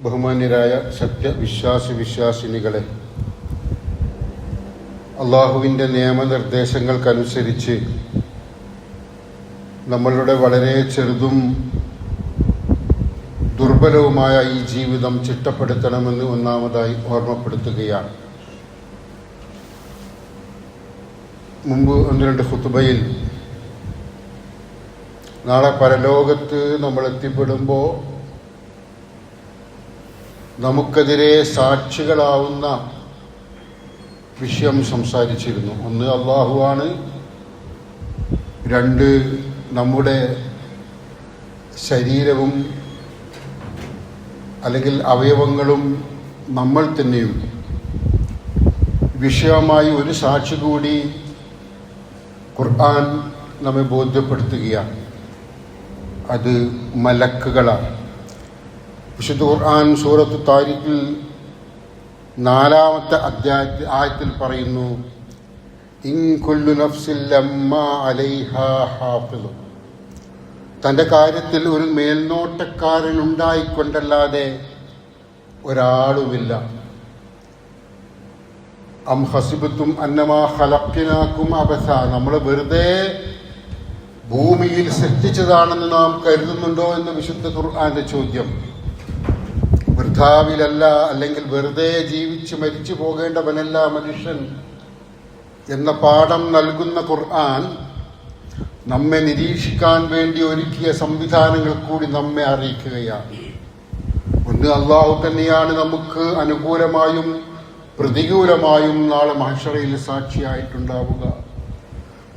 ബഹുമാന്യരായ വിശ്വാസിനികളെ, അള്ളാഹുവിൻ്റെ നിയമനിർദ്ദേശങ്ങൾക്കനുസരിച്ച് നമ്മളുടെ വളരെ ചെറുതും ദുർബലവുമായ ഈ ജീവിതം ചിട്ടപ്പെടുത്തണമെന്ന് ഒന്നാമതായി ഓർമ്മപ്പെടുത്തുകയാണ്. മുമ്പ് ഒന്ന് രണ്ട് ഖുതുബയിൽ നാളെ പരലോകത്ത് നമ്മൾ എത്തിപ്പെടുമ്പോൾ നമുക്കെതിരെ സാക്ഷികളാവുന്ന വിഷയം സംസാരിച്ചിരുന്നു. ഒന്ന് അള്ളാഹുവാണ്, രണ്ട് നമ്മുടെ ശരീരവും അല്ലെങ്കിൽ അവയവങ്ങളും നമ്മൾ തന്നെയും. വിഷയമായി ഒരു സാക്ഷി കൂടി ഖുർആൻ നമ്മെ ബോധ്യപ്പെടുത്തുകയാണ്. അത് മലക്കുകളാണ്. വിശുദ്ധ ഖുർആൻ സൂറത്ത് താരിഖിൽ 4-ാമത്തെ ആയത്തിൽ പറയുന്നു, ഇൻ കുല്ലു നഫ്സിൻ ലമ്മാ അലൈഹാ ഹാഫിള്. തൻ്റെ കാര്യത്തിൽ ഒരു മേൽനോട്ടക്കാരൻ ഉണ്ടായിക്കൊണ്ടല്ലാതെ ഒരാളുമില്ല. അം ഹസിബത്തും അന്നമാ ഖലഖ്നാകും അബസ. നമ്മൾ വെറുതെ ഭൂമിയിൽ സൃഷ്ടിച്ചതാണെന്ന് നാം കരുതുന്നുണ്ടോ എന്ന് വിശുദ്ധ ഖുർആന്റെ ചോദ്യം. വൃഥാവിലല്ല, അല്ലെങ്കിൽ വെറുതെ ജീവിച്ച് മരിച്ചു പോകേണ്ടവനല്ല മനുഷ്യൻ എന്ന പാഠം നൽകുന്ന ഖുർആൻ നമ്മെ നിരീക്ഷിക്കാൻ വേണ്ടി ഒരുക്കിയ സംവിധാനങ്ങൾ കൂടി നമ്മെ അറിയിക്കുകയാണ്. ഒന്ന് അള്ളാഹു തന്നെയാണ് നമുക്ക് അനുകൂലമായും പ്രതികൂലമായും നാളെ മഹ്ശറയിൽ സാക്ഷിയായിട്ടുണ്ടാവുക.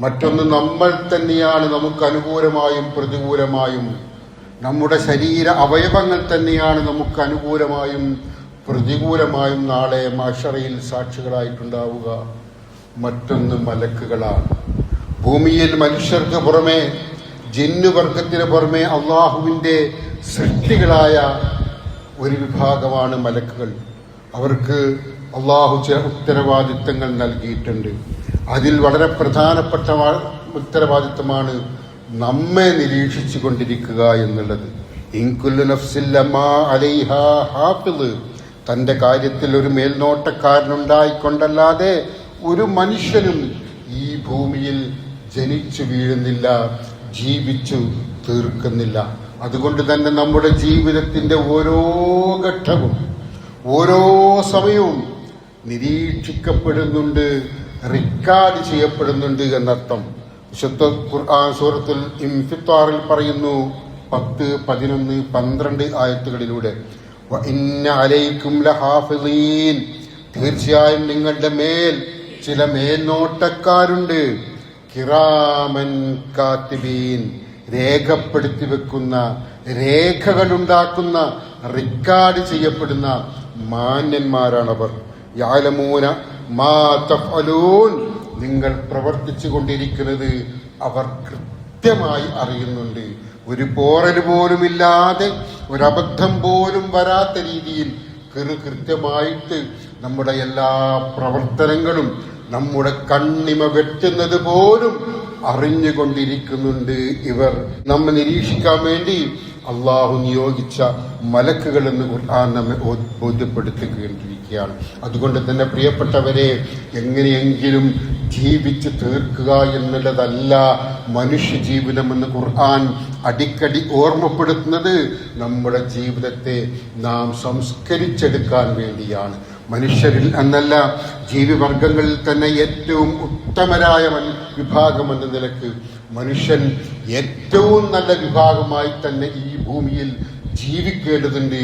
മറ്റൊന്ന് നമ്മൾ തന്നെയാണ് നമുക്ക് അനുകൂലമായും പ്രതികൂലമായും, നമ്മുടെ ശരീര അവയവങ്ങൾ തന്നെയാണ് നമുക്ക് അനുകൂലമായും പ്രതികൂലമായും നാളെ മഹ്ശറയിൽ സാക്ഷികളായിട്ടുണ്ടാവുക. മറ്റൊന്ന് മലക്കുകളാണ്. ഭൂമിയിൽ മനുഷ്യർക്ക് പുറമെ ജിന്നുവർഗത്തിന് പുറമെ അള്ളാഹുവിൻ്റെ സൃഷ്ടികളായ ഒരു വിഭാഗമാണ് മലക്കുകൾ. അവർക്ക് അള്ളാഹു ചില ഉത്തരവാദിത്തങ്ങൾ നൽകിയിട്ടുണ്ട്. അതിൽ വളരെ പ്രധാനപ്പെട്ട ഉത്തരവാദിത്തമാണ് നമ്മെ നിരീക്ഷിച്ചു കൊണ്ടിരിക്കുക എന്നുള്ളത്. ഇൻ കുല്ലു നഫ്സിൻ ലമ്മാ അലൈഹാ ഹാഫിള്. തൻ്റെ കാര്യത്തിൽ ഒരു മേൽനോട്ടക്കാരനുണ്ടായിക്കൊണ്ടല്ലാതെ ഒരു മനുഷ്യനും ഈ ഭൂമിയിൽ ജനിച്ചു വീഴുന്നില്ല, ജീവിച്ചു തീർക്കുന്നില്ല. അതുകൊണ്ട് തന്നെ നമ്മുടെ ജീവിതത്തിൻ്റെ ഓരോ ഘട്ടവും ഓരോ സമയവും നിരീക്ഷിക്കപ്പെടുന്നുണ്ട്, റിക്കാർഡ് ചെയ്യപ്പെടുന്നുണ്ട് എന്നർത്ഥം. വിശുദ്ധ ഖുർആൻ സൂറത്തുൽ ഇൻഫിത്താറിൽ പറയുന്നു, 10, 11, 12 ആയത്തുകളിലൂടെ, വഇന്ന അലൈക്കും ലഹാഫിളീൻ. തീർച്ചയായും നിങ്ങളുടെ മേൽ ചില മേൽനോട്ടക്കാരുണ്ട്. കിറാമൻ കാത്തിബീൻ. രേഖപ്പെടുത്തി വെക്കുന്ന, രേഖകളുണ്ടാക്കുന്ന, റിക്കാർഡ് ചെയ്യപ്പെടുന്ന മാന്യന്മാരാണവർ. യഅലമൂന മാ തഫ്അലൂൻ. നിങ്ങൾ പ്രവർത്തിച്ചു കൊണ്ടിരിക്കുന്നത് അവർ കൃത്യമായി അറിയുന്നുണ്ട്. ഒരു പോറൽ പോലുമില്ലാതെ, ഒരബദ്ധം പോലും വരാത്ത രീതിയിൽ കൃത്യമായിട്ട് നമ്മുടെ എല്ലാ പ്രവർത്തനങ്ങളും, നമ്മുടെ കണ്ണിമ വെട്ടുന്നത് പോലും അറിഞ്ഞുകൊണ്ടിരിക്കുന്നുണ്ട് ഇവർ. നമ്മെ നിരീക്ഷിക്കാൻ വേണ്ടി അള്ളാഹു നിയോഗിച്ച മലക്കുകൾ എന്ന് ഖുർആൻ നമ്മെ ബോധ്യപ്പെടുത്തിക്കൊണ്ടിരിക്കുകയാണ്. അതുകൊണ്ട് തന്നെ പ്രിയപ്പെട്ടവരെ, എങ്ങനെയെങ്കിലും ജീവിച്ച് തീർക്കുക എന്നുള്ളതല്ല മനുഷ്യ ജീവിതമെന്ന് ഖുർആൻ അടിക്കടി ഓർമ്മപ്പെടുത്തുന്നത്. നമ്മുടെ ജീവിതത്തെ നാം സംസ്കരിച്ചെടുക്കാൻ വേണ്ടിയാണ്. മനുഷ്യരിൽ എന്നല്ല, ജീവിവർഗങ്ങളിൽ തന്നെ ഏറ്റവും ഉത്തമരായ വിഭാഗം എന്ന നിലക്ക് മനുഷ്യൻ ഏറ്റവും നല്ല വിഭാഗമായി തന്നെ ഈ ഭൂമിയിൽ ജീവിക്കേണ്ടതുണ്ട്,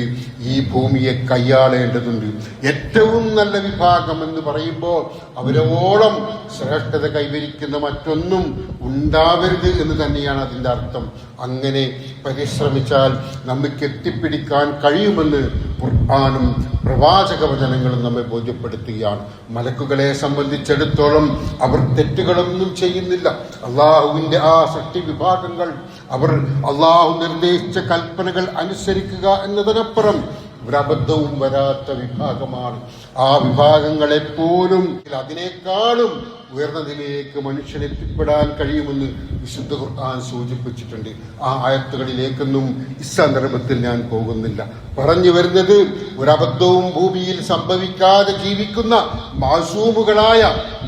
ഈ ഭൂമിയെ കൈയാളേണ്ടതുണ്ട്. ഏറ്റവും നല്ല വിഭാഗം എന്ന് പറയുമ്പോൾ അവരോളം ശ്രേഷ്ഠത കൈവരിക്കുന്ന മറ്റൊന്നും ഉണ്ടാവരുത് എന്ന് തന്നെയാണ് അതിൻ്റെ അർത്ഥം. അങ്ങനെ പരിശ്രമിച്ചാൽ നമുക്ക് എത്തിപ്പിടിക്കാൻ കഴിയുമെന്ന് ഖുർആനും പ്രവാചക വചനങ്ങളും നമ്മെ ബോധ്യപ്പെടുത്തുകയാണ്. മലക്കുകളെ സംബന്ധിച്ചിടത്തോളം അവർ തെറ്റുകളൊന്നും ചെയ്യുന്നില്ല. അള്ളാഹുവിൻ്റെ ആ സൃഷ്ടി വിഭാഗങ്ങൾ അവർ അള്ളാഹു നിർദ്ദേശിച്ച കൽപ്പനകൾ അനുസരിക്കുക എന്നതിനപ്പുറം ഒരബദ്ധവും വരാത്ത വിഭാഗമാണ്. ആ വിഭാഗങ്ങളെപ്പോലും അതിനേക്കാളും ഉയർന്നതിലേക്ക് മനുഷ്യനെത്തിപ്പെടാൻ കഴിയുമെന്ന് വിശുദ്ധ ഖുർആൻ സൂചിപ്പിച്ചിട്ടുണ്ട്. ആ ആയത്തുകളിലേക്കൊന്നും ഈ സന്ദർഭത്തിൽ ഞാൻ പോകുന്നില്ല. പറഞ്ഞു വരുന്നത്, ഒരബദ്ധവും ഭൂമിയിൽ സംഭവിക്കാതെ ജീവിക്കുന്ന മാസൂമുകളായ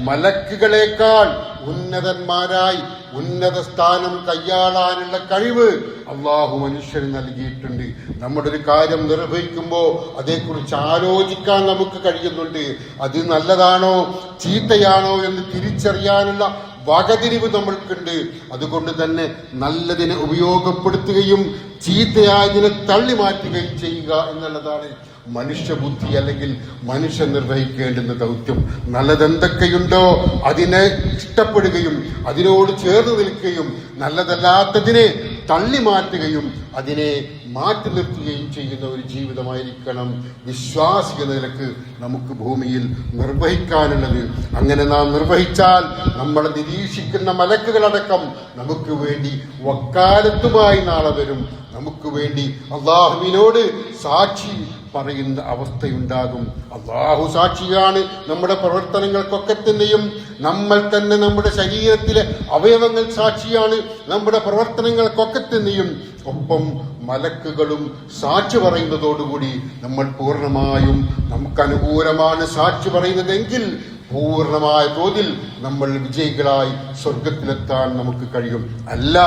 മലക്കുകളെക്കാൾ ഉന്നതന്മാരായി ഉന്നത സ്ഥാനം കൈയാളാനുള്ള കഴിവ് അള്ളാഹു മനുഷ്യന് നൽകിയിട്ടുണ്ട്. നമ്മുടെ ഒരു കാര്യം നിർവഹിക്കുമ്പോൾ അതേക്കുറിച്ച് ആലോചിക്കാൻ നമുക്ക് കഴിയുന്നുണ്ട്. അത് നല്ലതാണോ ചീത്തയാണോ എന്ന് തിരിച്ചറിയാനുള്ള വകതിരിവ് നമ്മൾക്കുണ്ട്. അതുകൊണ്ട് തന്നെ നല്ലതിനെ ഉപയോഗപ്പെടുത്തുകയും ചീത്തയായതിനെ തള്ളി മാറ്റുകയും ചെയ്യുക എന്നുള്ളതാണ് മനുഷ്യബുദ്ധി അല്ലെങ്കിൽ മനുഷ്യൻ നിർവഹിക്കേണ്ടുന്ന ദൗത്യം. നല്ലതെന്തൊക്കെയുണ്ടോ അതിനെ ഇഷ്ടപ്പെടുകയും അതിനോട് ചേർന്ന് നിൽക്കുകയും നല്ലതല്ലാത്തതിനെ തള്ളി മാറ്റുകയും അതിനെ മാറ്റി നിർത്തുകയും ചെയ്യുന്ന ഒരു ജീവിതമായിരിക്കണം വിശ്വാസി എന്ന നിലക്ക് നമുക്ക് ഭൂമിയിൽ നിർവഹിക്കാനുള്ളത്. അങ്ങനെ നാം നിർവഹിച്ചാൽ നമ്മളെ നിരീക്ഷിക്കുന്ന മലക്കുകളടക്കം നമുക്ക് വേണ്ടി വക്കാലത്തുമായി നാളെ വരും. നമുക്ക് വേണ്ടി അള്ളാഹുവിനോട് സാക്ഷി പറയുന്ന അവസ്ഥയുണ്ടാകും. അള്ളാഹു സാക്ഷിയാണ് നമ്മുടെ പ്രവർത്തനങ്ങൾക്കൊക്കെ തന്നെയും. നമ്മൾ തന്നെ നമ്മുടെ ശരീരത്തിലെ അവയവങ്ങൾ സാക്ഷിയാണ് നമ്മുടെ പ്രവർത്തനങ്ങൾക്കൊക്കെ തന്നെയും. ഒപ്പം മലക്കുകളും സാക്ഷി പറയുന്നതോടുകൂടി നമ്മൾ പൂർണ്ണമായും നമുക്ക് അനുകൂലമാണ് സാക്ഷി പറയുന്നതെങ്കിൽ പൂർണ്ണമായ തോതിൽ നമ്മൾ വിജയികളായി സ്വർഗത്തിലെത്താൻ നമുക്ക് കഴിയും. അല്ല,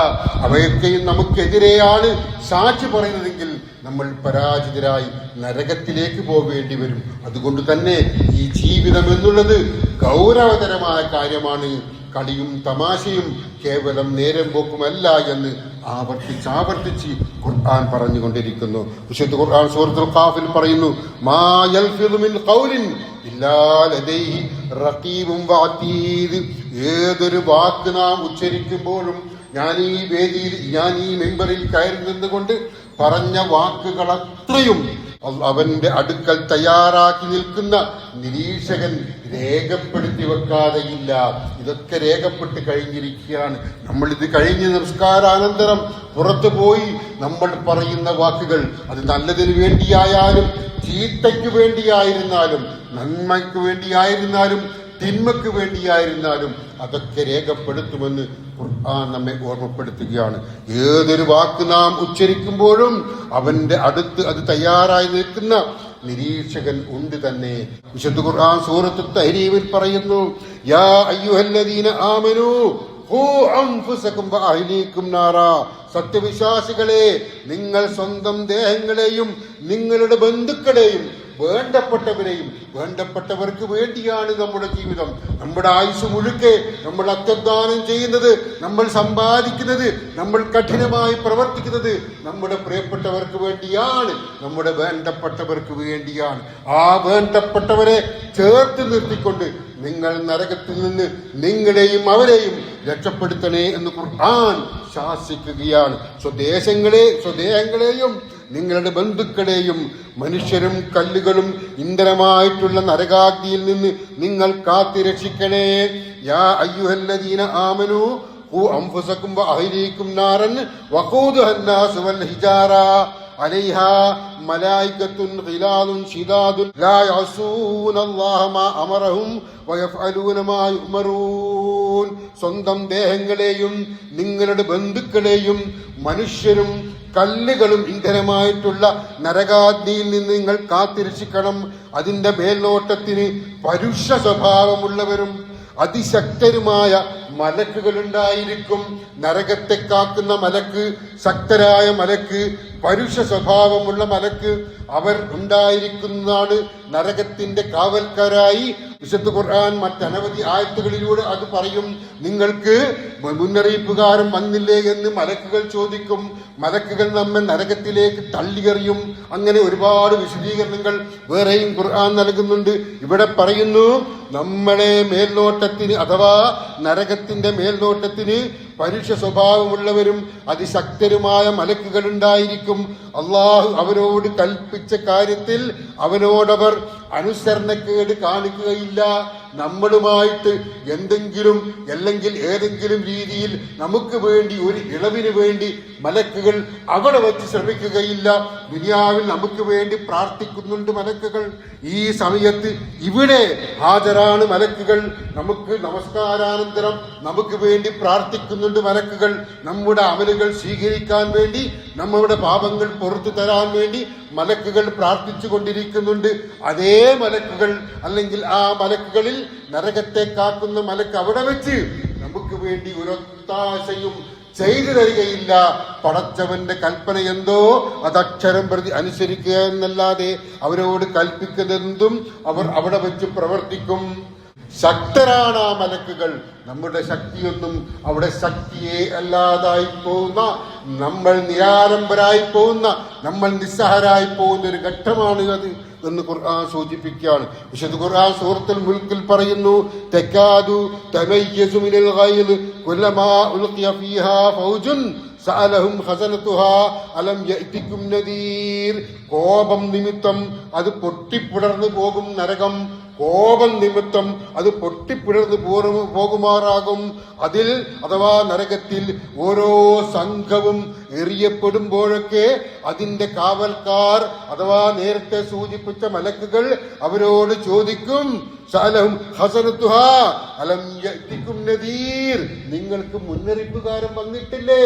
അവയൊക്കെയും നമുക്കെതിരെയാണ് സാക്ഷി പറയുന്നതെങ്കിൽ നമ്മൾ പരാജിതരായി നരകത്തിലേക്ക് പോകേണ്ടി വരും. അതുകൊണ്ട് തന്നെ ഈ ജീവിതം എന്നുള്ളത് ഗൗരവതരമായ കാര്യമാണ്. കളിയും തമാശയും കേവലം നേരം പോക്കുമല്ല എന്ന് ആവർത്തിച്ച് ഖുർആൻ പറഞ്ഞുകൊണ്ടിരിക്കുന്നു. വിശുദ്ധ ഖുർആൻ സൂറത്തുൽ ഖാഫിൽ പറയുന്നു, മാ യൽഫിദു മിൻ ഖൗലിൻ ഇല്ലാ ലദൈഹി റഖീബുൻ വഅതീദ്. ഏതൊരു വാക്ക് നാം ഉച്ചരിക്കുമ്പോഴും ഞാൻ ഈ വേദിയിൽ ഈ മെമ്പറിൽ കയറി നിന്നുകൊണ്ട് പറഞ്ഞ വാക്കുകൾ അത്രയും അവന്റെ അടുക്കൽ തയ്യാറാക്കി നിൽക്കുന്ന നിരീക്ഷകൻ രേഖപ്പെടുത്തി വെക്കാതെയില്ല. ഇതൊക്കെ രേഖപ്പെട്ട് കഴിഞ്ഞിരിക്കുകയാണ്. നമ്മളിത് കഴിഞ്ഞ് നമസ്കാരാനന്തരം പുറത്തു പോയി നമ്മൾ പറയുന്ന വാക്കുകൾ അത് നല്ലതിനു വേണ്ടിയായാലും ചീത്തയ്ക്ക് വേണ്ടിയായിരുന്നാലും നന്മയ്ക്ക് വേണ്ടിയായിരുന്നാലും തിന്മയ്ക്ക് വേണ്ടിയായിരുന്നാലും അതൊക്കെ രേഖപ്പെടുത്തുമെന്ന് ഖുർആൻ നമ്മെ ഓർമ്മപ്പെടുത്തുകയാണ്. ഏതൊരു വാക്ക് നാം ഉച്ചരിക്കുമ്പോഴും അവന്റെ അടുത്ത് അത് തയ്യാറായി നിൽക്കുന്ന നിരീക്ഷകൻ ഉണ്ട് തന്നെ. വിശുദ്ധ ഖുർആൻ സൂറത്ത് തഹ്രീമിൽ പറയുന്നു, യാ അയ്യുഹല്ലദീന ആമനൂ ഖൂ അൻഫുസകും വഅഹ്ലീകും നാറാ. സത്യവിശ്വാസികളെ, നിങ്ങൾ സ്വന്തം ദേഹങ്ങളെയും നിങ്ങളുടെ ബന്ധുക്കളെയും വേണ്ടപ്പെട്ടവരെയും വേണ്ടപ്പെട്ടവർക്ക് വേണ്ടിയാണ് നമ്മുടെ ജീവിതം. നമ്മുടെ ആയുസ് മുഴുക്കെ നമ്മൾ അത്യധ്വാനം ചെയ്യുന്നത്, നമ്മൾ സമ്പാദിക്കുന്നത്, നമ്മൾ കഠിനമായി പ്രവർത്തിക്കുന്നത് നമ്മുടെ പ്രിയപ്പെട്ടവർക്ക് വേണ്ടിയാണ്, നമ്മുടെ വേണ്ടപ്പെട്ടവർക്ക് വേണ്ടിയാണ്. ആ വേണ്ടപ്പെട്ടവരെ ചേർത്ത് നിർത്തിക്കൊണ്ട് നിങ്ങൾ നരകത്തിൽ നിന്ന് നിങ്ങളെയും അവരെയും രക്ഷപ്പെടുത്തണേ എന്ന് ഖുർആൻ ശാസിക്കുകയാണ്. സ്വദേഹങ്ങളെയും നിങ്ങളുടെ ബന്ധുക്കളെയും മനുഷ്യരും കല്ലുകളും ഇന്ധനമായിട്ടുള്ള നരകാഗ്നിയിൽ നിന്ന് നിങ്ങൾ കാത്തുരക്ഷിക്കണേ. യാ അയ്യുഹല്ലദീന ആമനൂ ഖൂ അൻഫുസകും വഅഹ്ലീകും നാറൻ വഖൂദുഹാ അന്നാസു വൽ ഹിജാറ അലൈഹാ മലായികത്തുൻ ഖിലാദുൻ ശിദാദുൻ ലാ യഅസൂനല്ലാഹ മാ അമറഹും വയഫ്അലൂന മാ യുഅ്മറൂൻ. സ്വന്തം ദേഹങ്ങളെയും നിങ്ങളുടെ ബന്ധുക്കളെയും മനുഷ്യരും കല്ലുകളും ഇന്ധനമായിട്ടുള്ള നരകാഗ്നിയിൽ നിന്ന് നിങ്ങൾ കാത്തിരക്ഷിക്കണം. അതിന്റെ മേൽനോട്ടത്തിന് പരുഷ സ്വഭാവമുള്ളവരും അതിശക്തരുമായ മലക്കുകളുണ്ടായിരിക്കും. നരകത്തെ കാക്കുന്ന മലക്ക്, ശക്തരായ മലക്ക്, പരുഷ സ്വഭാവമുള്ള മലക്ക് അവർ ഉണ്ടായിരിക്കുന്നതാണ് നരകത്തിന്റെ കാവൽക്കാരായി. വിശുദ്ധ ഖുർആൻ മറ്റനവധി ആയത്തുകളിലൂടെ അത് പറയും. നിങ്ങൾക്ക് മുന്നറിയിപ്പുകാരൻ വന്നില്ലേ എന്ന് മലക്കുകൾ ചോദിക്കും. മലക്കുകൾ നമ്മെ നരകത്തിലേക്ക് തള്ളിയെറിയും. അങ്ങനെ ഒരുപാട് വിശദീകരണങ്ങൾ വേറെയും ഖുർആൻ നൽകുന്നുണ്ട്. ഇവിടെ പറയുന്നു, നമ്മളെ മേൽനോട്ടത്തിന് അഥവാ നരകത്തിന്റെ മേൽനോട്ടത്തിന് പരുഷ സ്വഭാവമുള്ളവരും അതിശക്തരുമായ മലക്കുകൾ ഉണ്ടായിരിക്കും. അള്ളാഹു അവരോട് കൽപ്പിച്ച കാര്യത്തിൽ അവനോടവർ അനുസരണക്കേട് കാണിക്കുകയില്ല. നമ്മളുമായിട്ട് എന്തെങ്കിലും അല്ലെങ്കിൽ ഏതെങ്കിലും രീതിയിൽ നമുക്ക് വേണ്ടി ഒരു ഇളവിന് വേണ്ടി മലക്കുകൾ അവിടെ വെച്ച് ശ്രമിക്കുകയില്ല. ദുനിയാവിൽ നമുക്ക് വേണ്ടി പ്രാർത്ഥിക്കുന്നുണ്ട് മലക്കുകൾ. ഈ സമയത്ത് ഇവിടെ ഹാജരാണ് മലക്കുകൾ. നമുക്ക് നമസ്കാരാനന്തരം നമുക്ക് വേണ്ടി പ്രാർത്ഥിക്കുന്നുണ്ട് മലക്കുകൾ. നമ്മുടെ അമലുകൾ സ്വീകരിക്കാൻ വേണ്ടി, നമ്മുടെ പാപങ്ങൾ പുറത്തു തരാൻ വേണ്ടി മലക്കുകൾ പ്രാർത്ഥിച്ചു കൊണ്ടിരിക്കുന്നുണ്ട്. അതേ മലക്കുകൾ അല്ലെങ്കിൽ ആ മലക്കുകളിൽ നരകത്തെ കാക്കുന്ന മലക്ക് അവിടെ വെച്ച് നമുക്ക് വേണ്ടി ഒരൊത്താശയും ചെയ്തു തരികയില്ല. പടച്ചവന്റെ കൽപ്പന എന്തോ അതക്ഷരം പ്രതി അനുസരിക്കുക എന്നല്ലാതെ അവരോട് കൽപ്പിക്കുന്നതെന്തും അവർ അവിടെ വെച്ച് പ്രവർത്തിക്കും. ശക്തരാണ് ആ മലക്കുകൾ. നമ്മുടെ ശക്തിയൊന്നും അവിടെ ശക്തിയെ അല്ലാതായി പോകുന്ന, നമ്മൾ നിരാലംബരായി പോകുന്ന, നമ്മൾ നിസ്സഹരായി പോകുന്ന ഒരു ഘട്ടമാണ് അത് എന്ന് ഖുർആൻ സൂചിപ്പിക്കുകയാണ്. വിശുദ്ധ ഖുർആൻ സൂറത്തുൽ മുൽക്കിൽ പറയുന്നു, തകാദു തമയ്യസു മിനൽ ഗൈദ് കുല്ലമാ ഉൽഖിയ ഫീഹാ ഫൗജുൻ സഅലഹും ഖസനതുഹാ അലം യഅതികും നദീർ. കോപം നിമിത്തം അത് പൊട്ടിപ്പിടർന്നു പോകും നരകം. കോപം നിമിത്തം അത് പൊട്ടിപ്പിടർന്നു പോകുമാറാകും. അതിൽ അഥവാ നരകത്തിൽ ഓരോ സംഘവും എറിയപ്പെടുമ്പോഴൊക്കെ അതിന്റെ കാവൽക്കാർ അഥവാ നേരത്തെ സൂചിപ്പിച്ച മലക്കുകൾ അവരോട് ചോദിക്കും, സഅലഹും ഖസനതുഹാ അലം യഅതികും നദീർ. നിങ്ങൾക്ക് മുന്നറിയിപ്പുകാരൻ വന്നിട്ടില്ലേ?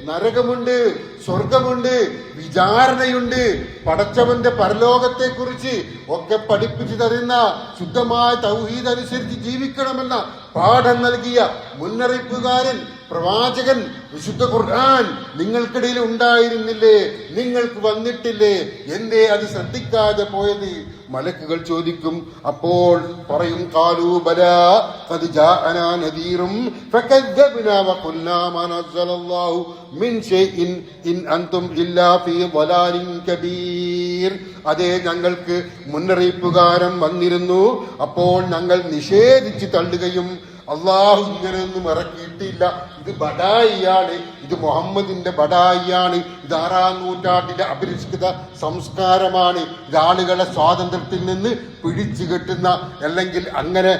നരകമുണ്ട്, സ്വർഗമുണ്ട്, വിചാരണയുണ്ട്, പടച്ചവന്റെ പരലോകത്തെ കുറിച്ച് ഒക്കെ പഠിപ്പിച്ചു തരുന്ന, ശുദ്ധമായ തൗഹീദ് അനുസരിച്ച് ജീവിക്കണമെന്ന പാഠം നൽകിയ മുന്നറിയിപ്പുകാരൻ പ്രവാചകൻ വിശുദ്ധ ഖുർആൻ നിങ്ങൾക്കിടയിൽ ഉണ്ടായിരുന്നില്ലേ? നിങ്ങൾക്ക് വന്നിട്ടില്ലേ? എന്തേ അത് ശ്രദ്ധിക്കാതെ പോയത്? മലക്കുകൾ ചോദിക്കും. അപ്പോൾ പറയും, ഖാലൂ ബലാ ഖദ് ജാഅനാ നദീറും ഫകദ്ദബ്നാ വഖുൽനാ മാ നസ്സലല്ലാഹു മിൻ ഷൈഇൻ ഇൻ അൻതും ഇല്ലാ ഫീ ളലാലിൻ കബീർ. അതേ, ഞങ്ങൾക്ക് മുന്നറിയിപ്പുകാരൻ വന്നിരുന്നു, അപ്പോൾ ഞങ്ങൾ നിഷേധിച്ച് തള്ളുകയും അള്ളാഹു ഇങ്ങനെയൊന്നും ഇറക്കിയിട്ടില്ല, ഇത് ബഡായിയാണ്, ഇത് മുഹമ്മദിന്റെ ബഡായിയാണ്, ഇത് 6-ാം നൂറ്റാണ്ടിന്റെ അപരിഷ്കൃത സംസ്കാരമാണ്, ഇത് ആളുകളെ സ്വാതന്ത്ര്യത്തിൽ നിന്ന് പിടിച്ചു കെട്ടുന്ന അല്ലെങ്കിൽ അങ്ങനെ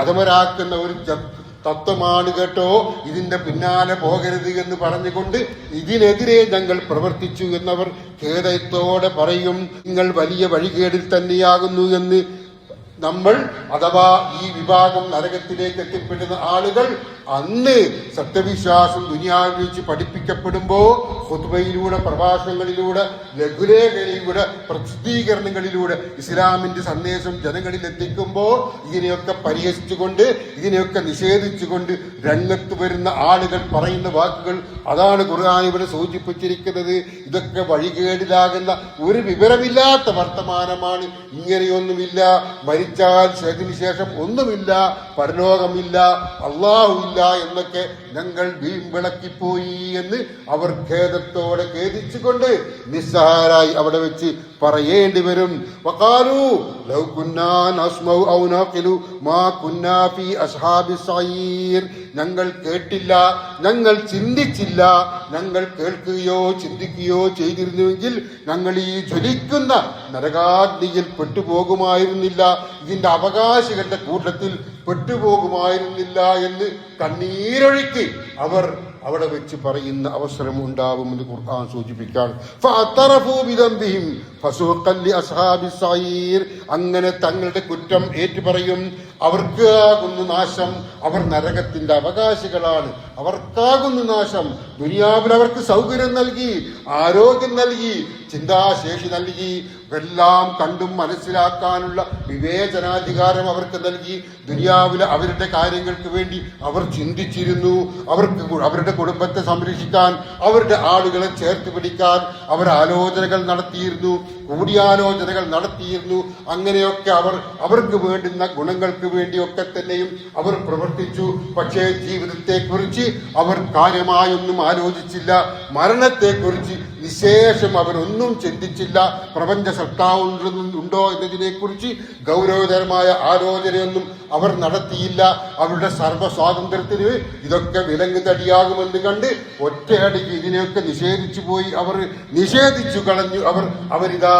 അധമരാക്കുന്ന ഒരു തത്വമാണ് കേട്ടോ, ഇതിന്റെ പിന്നാലെ പോകരുത് എന്ന് പറഞ്ഞുകൊണ്ട് ഇതിനെതിരെ ഞങ്ങൾ പ്രവർത്തിച്ചു എന്നവർ ഖേദത്തോടെ പറയും. നിങ്ങൾ വലിയ വഴികേടിൽ തന്നെയാകുന്നു എന്ന് നമ്മൾ അഥവാ ഈ വിഭാഗം നരകത്തിലേക്ക് എത്തിപ്പെടുന്ന ആളുകൾ അന്ന് സത്യവിശ്വാസം ദുനിയാവിൽ വെച്ച് പഠിപ്പിക്കപ്പെടുമ്പോ ഖുത്ബയിലൂടെ, പ്രഭാഷണങ്ങളിലൂടെ, ലഘുലേഖയിലൂടെ, പ്രസിദ്ധീകരണങ്ങളിലൂടെ ഇസ്ലാമിന്റെ സന്ദേശം ജനങ്ങളിൽ എത്തിക്കുമ്പോ ഇതിനെയൊക്കെ പരിഹസിച്ചുകൊണ്ട്, ഇതിനെയൊക്കെ നിഷേധിച്ചുകൊണ്ട് രംഗത്ത് വരുന്ന ആളുകൾ പറയുന്ന വാക്കുകൾ അതാണ് ഖുർആൻ ഇവിടെ സൂചിപ്പിച്ചിരിക്കുന്നത്. ഇതൊക്കെ വഴികേടിലാകുന്ന ഒരു വിവരമില്ലാത്ത വർത്തമാനമാണ്. ഇങ്ങനെയൊന്നുമില്ല, മരിച്ചാൽ അതിനുശേഷം ഒന്നുമില്ല, പരലോകമില്ല, അള്ളാഹുവില്ല എന്നൊക്കെ ഞങ്ങൾ വീമ്പിളക്കിപ്പോയി എന്ന് അവർ ഖേദത്തോടെ ഖേദിച്ചുകൊണ്ട് നിസ്സഹാരായി അവിടെ വെച്ച് പറയേണ്ടി വരും. വഖാലൂ ലൗ കുന്നാ നസ്മഉ ഔ നഖിലു മാ കുന്നാ ഫീ അസ്ഹാബിസ് സഈർ. ഞങ്ങൾ കേട്ടില്ല, ഞങ്ങൾ ചിന്തിച്ചില്ല, ഞങ്ങൾ കേൾക്കുകയോ ചിന്തിക്കുകയോ ചെയ്തിരുന്നുവെങ്കിൽ ഞങ്ങൾ ഈ ജ്വലിക്കുന്ന നരകാഗ്നിയിൽ പെട്ടുപോകുമായിരുന്നില്ല, ഇതിന്റെ അവകാശികളുടെ കൂട്ടത്തിൽ പെട്ടുപോകുമായിരുന്നില്ല എന്ന് കണ്ണീരൊഴുക്കി അവർ അവിടെ വെച്ച് പറയുന്ന അവസരം ഉണ്ടാവുമെന്ന് ഖുർആൻ സൂചിപ്പിക്കുകയാണ്. അങ്ങനെ തങ്ങളുടെ കുറ്റം ഏറ്റുപറയും. അവർക്കാകുന്നു നാശം, അവർ നരകത്തിന്റെ അവകാശികളാണ്, അവർക്കാകുന്നു നാശം. ദുനിയാവിൽ അവർക്ക് സൗകര്യം നൽകി, ആരോഗ്യം നൽകി, ചിന്താശേഷി നൽകി, എല്ലാം കണ്ടും മനസ്സിലാക്കാനുള്ള വിവേചനാധികാരം അവർക്ക് നൽകി. ദുനിയാവിലെ അവരുടെ കാര്യങ്ങൾക്ക് വേണ്ടി അവർ ചിന്തിച്ചിരുന്നു. അവരുടെ കുടുംബത്തെ സംരക്ഷിക്കാൻ, അവരുടെ ആളുകളെ ചേർത്ത് പിടിക്കാൻ അവർ ആലോചനകൾ നടത്തിയിരുന്നു, കൂടിയാലോചനകൾ നടത്തിയിരുന്നു. അങ്ങനെയൊക്കെ അവർക്ക് വേണ്ടുന്ന ഗുണങ്ങൾക്ക് വേണ്ടിയൊക്കെ തന്നെയും അവർ പ്രവർത്തിച്ചു. പക്ഷേ ജീവിതത്തെക്കുറിച്ച് കുറിച്ച് അവർ കാര്യമായൊന്നും ആലോചിച്ചില്ല. മരണത്തെക്കുറിച്ച് നിശേഷം അവരൊന്നും ചിന്തിച്ചില്ല. പ്രപഞ്ച സത്താവുണ്ടോ എന്നതിനെ കുറിച്ച് ഗൗരവതരമായ ആലോചനയൊന്നും അവർ നടത്തിയില്ല. അവരുടെ സർവ്വ സ്വാതന്ത്ര്യത്തിന് ഇതൊക്കെ വിലങ്ങുതടിയാകുമെന്ന് കണ്ട് ഒറ്റയടിക്ക് ഇതിനെയൊക്കെ അവർ നിഷേധിച്ചു കളഞ്ഞു. അവരിതാ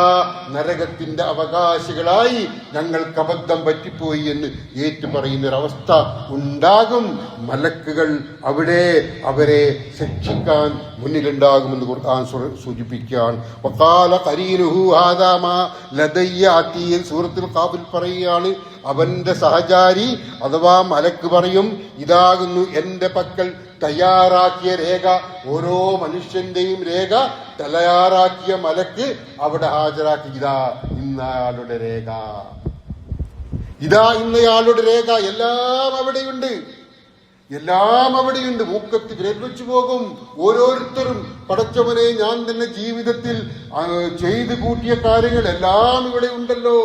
നരകത്തിന്റെ അവകാശികളായി ഞങ്ങൾക്ക് അബദ്ധം പറ്റിപ്പോയി എന്ന് ഏറ്റുപറയുന്നൊരവസ്ഥ ഉണ്ടാകും. മലക്കുകൾ അവിടെ അവരെ ശിക്ഷിക്കാൻ മുന്നിലുണ്ടാകുമെന്ന് ഖുർആൻ സൂചിപ്പിക്കുകയാണ്. വഖാല ഖരീനുഹു ഹാദാ മാ ലദയ്യ അതീൻ സൂറത്തുൽ ഖാഫിൽ പറയുകയാണ്, അവന്റെ സഹചാരി അഥവാ മലക്ക് പറയും, ഇതാകുന്നു എന്റെ പക്കൽ തയ്യാറാക്കിയ രേഖ. ഓരോ മനുഷ്യന്റെയും രേഖ തയ്യാറാക്കിയ മലക്ക് അവിടെ ഹാജരാക്കി. ഇതാ ഇന്നയാളുടെ രേഖ, ഇതാ ഇന്നയാളുടെ രേഖ. എല്ലാം അവിടെയുണ്ട്. മൂക്കത്ത് വിരൽ വെച്ചു പോകും ഓരോരുത്തരും. പടച്ചവനെ, ഞാൻ തന്നെ ജീവിതത്തിൽ ചെയ്തു കൂട്ടിയ കാര്യങ്ങൾ എല്ലാം ഇവിടെ ഉണ്ടല്ലോ.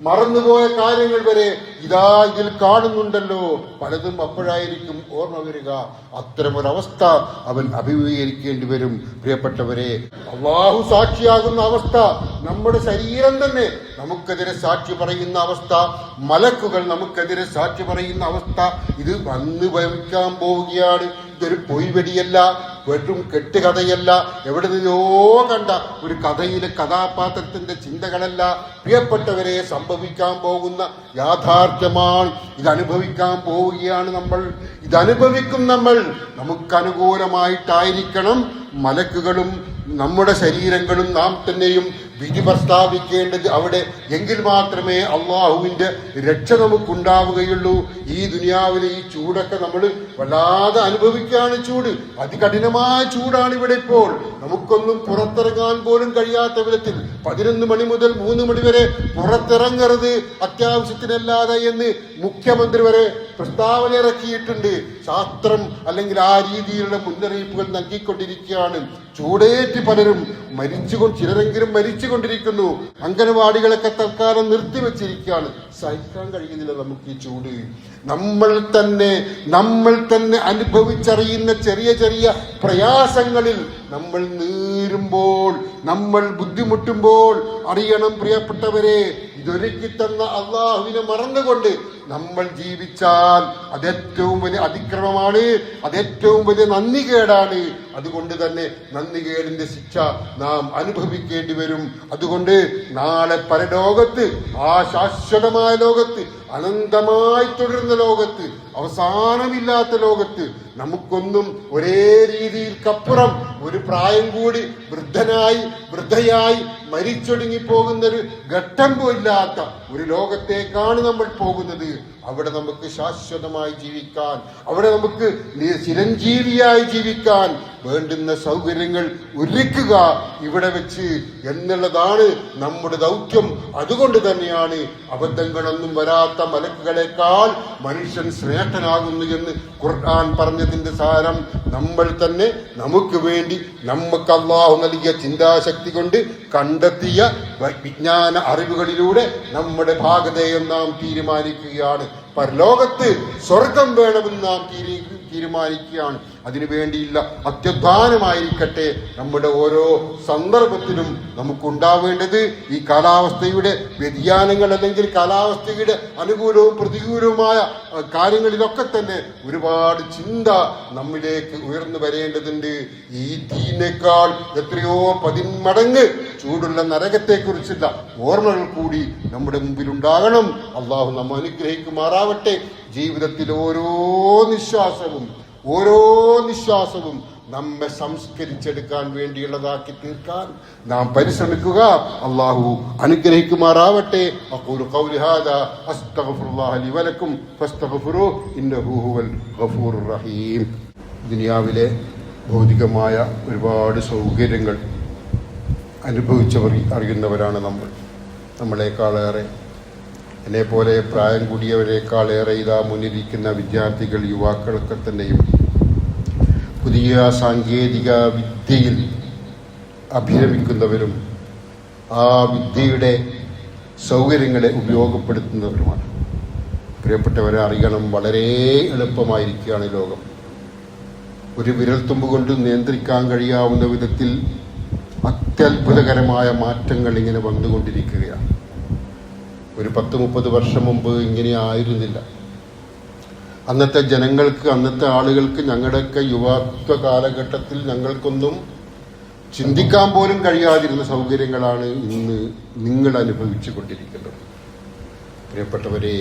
മറന്നുപോയ കാര്യങ്ങൾ വരെ ഇതാ ഇതിൽ കാണുന്നുണ്ടല്ലോ. പലതും അപ്പോഴായിരിക്കും ഓർമ്മ വരിക. അത്തരമൊരവസ്ഥ അവൻ അഭിമുഖീകരിക്കേണ്ടി വരും. പ്രിയപ്പെട്ടവരെ, അള്ളാഹു സാക്ഷിയാകുന്ന അവസ്ഥ, നമ്മുടെ ശരീരം തന്നെ നമുക്കെതിരെ സാക്ഷി പറയുന്ന അവസ്ഥ, മലക്കുകൾ നമുക്കെതിരെ സാക്ഷി പറയുന്ന അവസ്ഥ, ഇത് വന്നു ഭവിക്കാൻ പോവുകയാണ്. ഇതൊരു പൊയ്വെടിയല്ല, വെറും കെട്ടുകഥയല്ല, എവിടെ നിന്നോ കണ്ട ഒരു കഥയിലെ കഥാപാത്രത്തിന്റെ ചിന്തകളല്ല. പ്രിയപ്പെട്ടവരെ, സംഭവിക്കാൻ പോകുന്ന യാഥാർത്ഥ്യമാണ്. ഇതനുഭവിക്കാൻ പോവുകയാണ് നമ്മൾ. ഇതനുഭവിക്കും നമ്മൾ. നമുക്കനുകൂലമായിട്ടായിരിക്കണം മലക്കുകളും നമ്മുടെ ശരീരങ്ങളും നാം തന്നെയും വിധി പ്രസ്താവിക്കേണ്ടത് അവിടെ. എങ്കിൽ മാത്രമേ അള്ളാഹുവിന്റെ രക്ഷ നമുക്കുണ്ടാവുകയുള്ളൂ. ഈ ദുനിയാവിലെ ഈ ചൂടൊക്കെ നമ്മൾ വല്ലാതെ അനുഭവിക്കുകയാണ്. ചൂട്, അതികഠിനമായ ചൂടാണ് ഇവിടെ ഇപ്പോൾ. നമുക്കൊന്നും പുറത്തിറങ്ങാൻ പോലും കഴിയാത്ത വിധത്തിൽ 11 മണി മുതൽ 3 മണി വരെ പുറത്തിറങ്ങരുത് അത്യാവശ്യത്തിനല്ലാതെ എന്ന് മുഖ്യമന്ത്രി വരെ പ്രസ്താവന ഇറക്കിയിട്ടുണ്ട്. ശാസ്ത്രം അല്ലെങ്കിൽ ആ രീതിയിലുള്ള മുന്നറിയിപ്പുകൾ നൽകിക്കൊണ്ടിരിക്കുകയാണ്. ചൂടേറ്റ് പലരും ചിലരെങ്കിലും മരിച്ചുകൊണ്ടിരിക്കുന്നു. അംഗനവാടികളൊക്കെ തൽക്കാലം നിർത്തിവെച്ചിരിക്കുകയാണ്. സഹിക്കാൻ കഴിയുന്നില്ല നമുക്ക് ഈ ചൂട്. നമ്മൾ തന്നെ അനുഭവിച്ചറിയുന്ന ചെറിയ ചെറിയ പ്രയാസങ്ങളിൽ നമ്മൾ നീറുമ്പോൾ, നമ്മൾ ബുദ്ധിമുട്ടുമ്പോൾ അറിയണം പ്രിയപ്പെട്ടവരെ, ഇതൊരുക്കി തന്ന അള്ളാഹുവിനെ മറന്നുകൊണ്ട് നമ്മൾ ജീവിച്ചാൽ അതേറ്റവും വലിയ അതിക്രമമാണ്, അതേറ്റവും വലിയ നന്ദികേടാണ്. അതുകൊണ്ട് തന്നെ നന്ദികേടിന്റെ ശിക്ഷ നാം അനുഭവിക്കേണ്ടി വരും. അതുകൊണ്ട് നാളെ പരലോകത്ത്, ആ ശാശ്വതമായ ലോകത്ത്, അനന്തമായി തുടരുന്ന ലോകത്ത്, അവസാനമില്ലാത്ത ലോകത്ത്, നമുക്കൊന്നും ഒരേ രീതിയിൽക്കപ്പുറം ഒരു പ്രായം കൂടി വൃദ്ധയായി മരിച്ചൊടുങ്ങി പോകുന്നൊരു ഘട്ടം പോലില്ലാത്ത ഒരു ലോകത്തേക്കാണ് നമ്മൾ പോകുന്നത്. അവിടെ നമുക്ക് ശാശ്വതമായി ജീവിക്കാൻ, അവിടെ നമുക്ക് ചിരഞ്ജീവിയായി ജീവിക്കാൻ വേണ്ടുന്ന സൗകര്യങ്ങൾ ഒരുക്കുക ഇവിടെ വെച്ച് എന്നുള്ളതാണ് നമ്മുടെ ദൗത്യം. അതുകൊണ്ട് തന്നെയാണ് അബദ്ധങ്ങളൊന്നും വരാത്ത മലക്കുകളെക്കാൾ മനുഷ്യൻ ശ്രേഷ്ഠനാകുന്നു എന്ന് ഖുർആൻ പറഞ്ഞതിന്റെ സാരം. നമ്മൾ തന്നെ നമുക്ക് വേണ്ടി നമുക്ക് അല്ലാഹു നൽകിയ ചിന്താശക്തി കൊണ്ട് കണ്ടെത്തിയ വിജ്ഞാന അറിവുകളിലൂടെ നമ്മുടെ ഭാഗതയെ നാം തീരുമാനിക്കുകയാണ്. പരലോകത്ത് സ്വർഗം വേണമെന്ന് നാം തീരുമാനിക്കുകയാണ്. അതിനുവേണ്ടിയുള്ള അത്യുദ്ധാനമായിരിക്കട്ടെ നമ്മുടെ ഓരോ സന്ദർഭത്തിലും നമുക്കുണ്ടാവേണ്ടത്. ഈ കാലാവസ്ഥയുടെ വ്യതിയാനങ്ങൾ അല്ലെങ്കിൽ കാലാവസ്ഥയുടെ അനുകൂലവും പ്രതികൂലവുമായ കാര്യങ്ങളിലൊക്കെ തന്നെ ഒരുപാട് ചിന്ത നമ്മിലേക്ക് ഉയർന്നു വരേണ്ടതുണ്ട്. ഈ തീനേക്കാൾ എത്രയോ 10 മടങ്ങ് ചൂടുള്ള നരകത്തെക്കുറിച്ചുള്ള ഓർമ്മകൾ കൂടി നമ്മുടെ മുമ്പിലുണ്ടാകണം. അള്ളാഹു നമ്മെ അനുഗ്രഹിക്കുമാറാവട്ടെ. ജീവിതത്തിൽ ഓരോ നിശ്വാസവും നമ്മെ സംസ്കരിച്ചെടുക്കാൻ വേണ്ടിയുള്ളതാക്കി തീർക്കാൻ നാം പരിശ്രമിക്കുക. അള്ളാഹു അനുഗ്രഹിക്കുമാറാവട്ടെ. അഖൂലു ഖൗലി ഹാദാ അസ്തഗ്ഫിറുല്ലാഹ ലി വലക്കും ഫസ്തഗ്ഫിറൂഹു ഇന്നഹു ഹുവൽ ഗഫൂറുർ റഹീം. ദുനിയാവിലെ ഭൗതികമായ ഒരുപാട് സൗകര്യങ്ങൾ അറിയുന്നവരാണ് നമ്മളെക്കാളേറെ, എന്നെപ്പോലെ പ്രായം കൂടിയവരെക്കാളേറെ ഇതാ മുന്നിരിക്കുന്ന വിദ്യാർത്ഥികൾ, യുവാക്കളൊക്കെ തന്നെയും പുതിയ സാങ്കേതിക വിദ്യയിൽ അഭിരമിക്കുന്നവരും ആ വിദ്യയുടെ സൗകര്യങ്ങളെ ഉപയോഗപ്പെടുത്തുന്നവരുമാണ്. പ്രിയപ്പെട്ടവരെ അറിയണം, വളരെ എളുപ്പമായിരിക്കുകയാണ് ലോകം. ഒരു വിരൽത്തുമ്പ് കൊണ്ട് നിയന്ത്രിക്കാൻ കഴിയാവുന്ന വിധത്തിൽ അത്യത്ഭുതകരമായ മാറ്റങ്ങൾ ഇങ്ങനെ വന്നുകൊണ്ടിരിക്കുകയാണ്. ഒരു 10-30 വർഷം മുമ്പ് ഇങ്ങനെ ആയിരുന്നില്ല. അന്നത്തെ ജനങ്ങൾക്ക്, അന്നത്തെ ആളുകൾക്ക്, ഞങ്ങളുടെയൊക്കെ യുവാത്വ കാലഘട്ടത്തിൽ ഞങ്ങൾക്കൊന്നും ചിന്തിക്കാൻ പോലും കഴിയാതിരുന്ന സൗകര്യങ്ങളാണ് ഇന്ന് നിങ്ങൾ അനുഭവിച്ചു കൊണ്ടിരിക്കുന്നത്. പ്രിയപ്പെട്ടവരെ,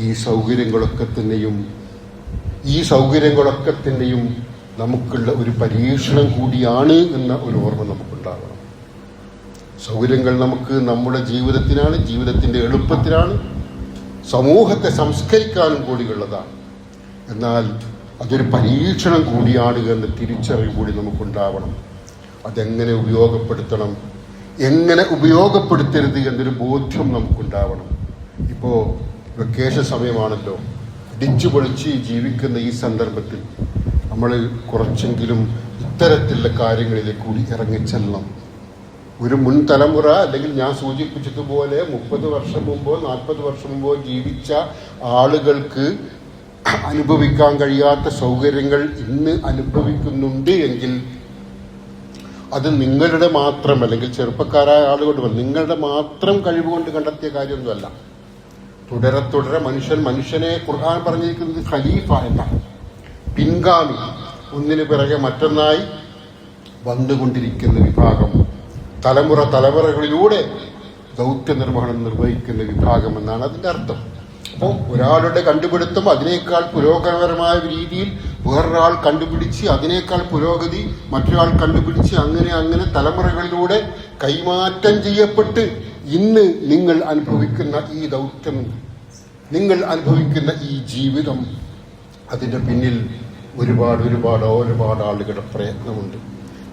ഈ സൗകര്യങ്ങളൊക്കെ തന്നെയും നമുക്കുള്ള ഒരു പരീക്ഷണം കൂടിയാണ് എന്ന ഒരു ഓർമ്മ നമുക്കുണ്ടാകണം. സൗകര്യങ്ങൾ നമുക്ക് നമ്മുടെ ജീവിതത്തിനാണ്, ജീവിതത്തിൻ്റെ എളുപ്പത്തിനാണ്, സമൂഹത്തെ സംസ്കരിക്കാനും കൂടിയുള്ളതാണ്. എന്നാൽ അതൊരു പരീക്ഷണം കൂടിയാണ് എന്ന തിരിച്ചറിവ് കൂടി നമുക്കുണ്ടാവണം. അതെങ്ങനെ ഉപയോഗപ്പെടുത്തണം, എങ്ങനെ ഉപയോഗപ്പെടുത്തരുത് എന്നൊരു ബോധ്യം നമുക്കുണ്ടാവണം. ഇപ്പോൾ വെക്കേഷൻ സമയമാണല്ലോ. ഇടിച്ചു പൊളിച്ച് ജീവിക്കുന്ന ഈ സന്ദർഭത്തിൽ നമ്മൾ കുറച്ചെങ്കിലും ഇത്തരത്തിലുള്ള കാര്യങ്ങളിലേക്ക് കൂടി ഇറങ്ങിച്ചെല്ലണം. ഒരു മുൻ തലമുറ, അല്ലെങ്കിൽ ഞാൻ സൂചിപ്പിച്ചതുപോലെ 30 വർഷം മുമ്പോ 40 വർഷം മുമ്പോ ജീവിച്ച ആളുകൾക്ക് അനുഭവിക്കാൻ കഴിയാത്ത സൗകര്യങ്ങൾ ഇന്ന് അനുഭവിക്കുന്നുണ്ട് എങ്കിൽ അത് നിങ്ങളുടെ മാത്രം, അല്ലെങ്കിൽ ചെറുപ്പക്കാരായ ആളുകൊണ്ട് നിങ്ങളുടെ മാത്രം കഴിവുകൊണ്ട് കണ്ടെത്തിയ കാര്യമൊന്നുമല്ല. തുടരെ മനുഷ്യനെ ഖുർആൻ പറഞ്ഞിരിക്കുന്നത് ഖലീഫ എന്നാണ്, പിൻഗാമി, ഒന്നിനു പിറകെ മറ്റൊന്നായി വന്നുകൊണ്ടിരിക്കുന്ന വിഭാഗം, തലമുറകളിലൂടെ ദൗത്യ നിർവഹണം നിർവഹിക്കുന്ന വിഭാഗം എന്നാണ് അതിൻ്റെ അർത്ഥം. അപ്പോൾ ഒരാളുടെ കണ്ടുപിടുത്തം അതിനേക്കാൾ പുരോഗമനപരമായ രീതിയിൽ വേറൊരാൾ കണ്ടുപിടിച്ച് അതിനേക്കാൾ പുരോഗതി മറ്റൊരാൾ കണ്ടുപിടിച്ച് അങ്ങനെ തലമുറകളിലൂടെ കൈമാറ്റം ചെയ്യപ്പെട്ട് ഇന്ന് നിങ്ങൾ അനുഭവിക്കുന്ന ഈ ദൗത്യം, നിങ്ങൾ അനുഭവിക്കുന്ന ഈ ജീവിതം, അതിൻ്റെ പിന്നിൽ ഒരുപാട് ആളുകളുടെ പ്രയത്നമുണ്ട്.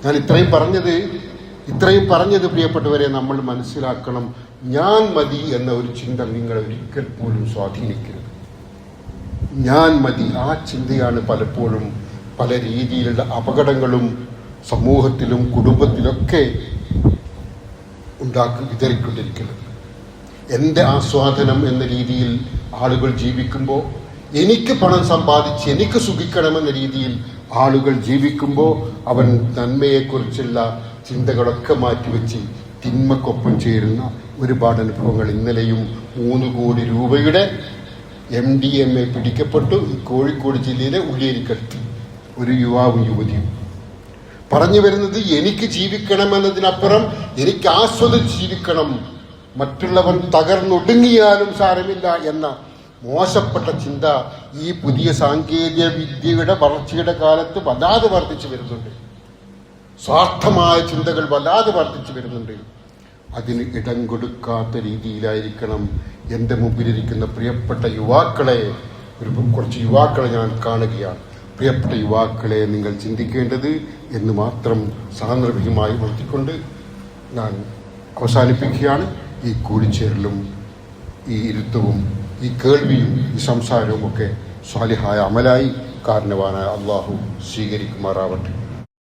ഞാൻ ഇത്രയും പറഞ്ഞത് പ്രിയപ്പെട്ടവരെ, നമ്മൾ മനസ്സിലാക്കണം, ഞാൻ മതി എന്ന ഒരു ചിന്ത നിങ്ങളെ ഒരിക്കൽ പോലും സ്വാധീനിക്കരുത്. ഞാൻ മതി, ആ ചിന്തയാണ് പലപ്പോഴും പല രീതിയിലുള്ള അപകടങ്ങളും സമൂഹത്തിലും കുടുംബത്തിലൊക്കെ വിതറിക്കൊണ്ടിരിക്കുന്നത്. എൻ്റെ ആസ്വാദനം എന്ന രീതിയിൽ ആളുകൾ ജീവിക്കുമ്പോൾ, എനിക്ക് പണം സമ്പാദിച്ച് എനിക്ക് സുഖിക്കണമെന്ന രീതിയിൽ ആളുകൾ ജീവിക്കുമ്പോൾ, അവൻ നന്മയെക്കുറിച്ചുള്ള ചിന്തകളൊക്കെ മാറ്റിവെച്ച് തിന്മക്കൊപ്പം ചേരുന്ന ഒരുപാട് അനുഭവങ്ങൾ. ഇന്നലെയും 3 കോടി രൂപയുടെ MDMA പിടിക്കപ്പെട്ടു ഈ കോഴിക്കോട് ജില്ലയിലെ ഉള്ളിയേരിക്കടുത്ത് ഒരു യുവാവും യുവതിയും. പറഞ്ഞു വരുന്നത്, എനിക്ക് ജീവിക്കണമെന്നതിനപ്പുറം എനിക്ക് ആസ്വദിച്ച് ജീവിക്കണം, മറ്റുള്ളവൻ തകർന്നൊടുങ്ങിയാലും സാരമില്ല എന്ന മോശപ്പെട്ട ചിന്ത ഈ പുതിയ സാങ്കേതിക വിദ്യയുടെ വളർച്ചയുടെ കാലത്ത് വല്ലാതെ വർദ്ധിച്ചു വരുന്നുണ്ട്. സ്വാർത്ഥമായ ചിന്തകൾ വല്ലാതെ വർദ്ധിച്ചു വരുന്നുണ്ട്. അതിന് ഇടം കൊടുക്കാത്ത രീതിയിലായിരിക്കണം എൻ്റെ മുമ്പിലിരിക്കുന്ന പ്രിയപ്പെട്ട യുവാക്കളെ, കുറച്ച് യുവാക്കളെ ഞാൻ കാണുകയാണ്. പ്രിയപ്പെട്ട യുവാക്കളെ, നിങ്ങൾ ചിന്തിക്കേണ്ടത് എന്ന് മാത്രം സാന്ദർഭികമായി ഉണർത്തിക്കൊണ്ട് ഞാൻ അവസാനിപ്പിക്കുകയാണ്. ഈ കൂടിച്ചേരലും ഈ ഇരുത്തവും ഈ കേൾവിയും ഈ സംസാരവും ഒക്കെ സ്വാലിഹായ അമലായി കാരണവാനായ അള്ളാഹു സ്വീകരിക്കുമാറാവട്ടെ.